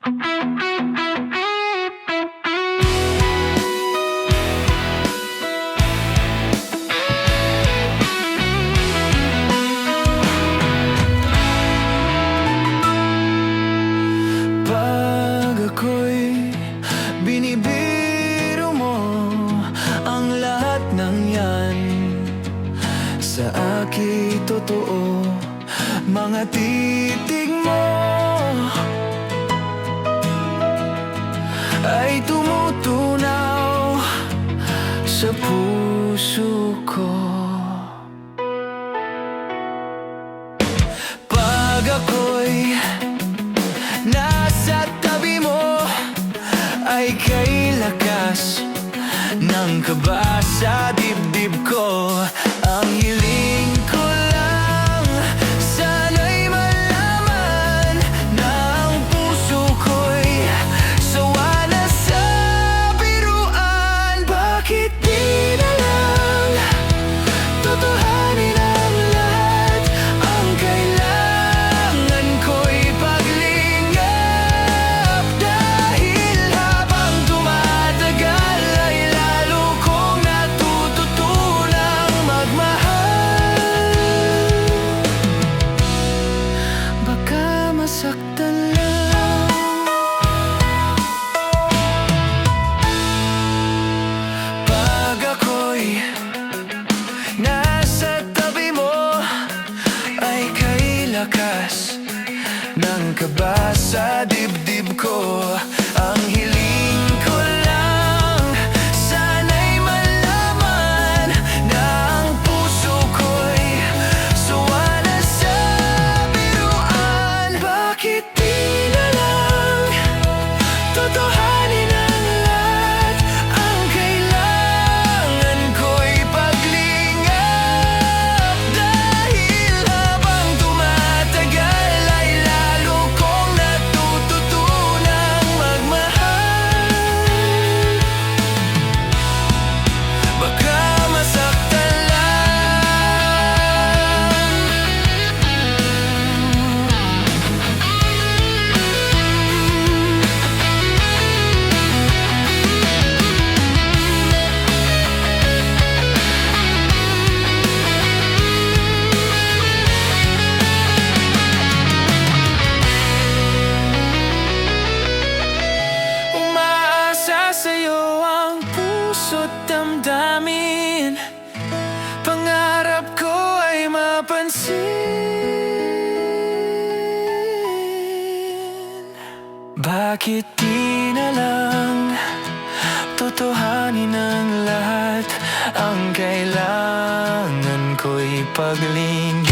Pag ako'y binibiro mo ang lahat ng yan, sa akin totoo, mga titig mo ay tumutunaw sa puso ko. Pag ako'y nasa tabi mo, ay kay lakas ng kaba sa dibdib ko. Ang hiling ko lang, sana'y malaman na ang puso ko'y sawa na sa biruan. Bakit di na lang totohanin ang lahat? Ang kailangan ko'y paglingap, dahil habang tumatagal ay lalo kong natututunang magmahal. Baka masaktan lang. Pag ako'y nasa tabi mo, ay kay lakas ng kaba sa dibdib ko. Ang hiling ko lang, sana'y malaman na ang puso ko'y sawa na sa biruan. Bakit di na lang totohanin ang lahat? Ang kailangan ko'y paglingap, dahil habang tumatagal ay lalo kong natututunang magmahal. Baka masaktan lang. Umaasa sa'yo ang puso't damdamin, pangarap ko ay mapansin. Bakit di na lang totohanin ang lahat? Ang kailangan ko'y paglingap,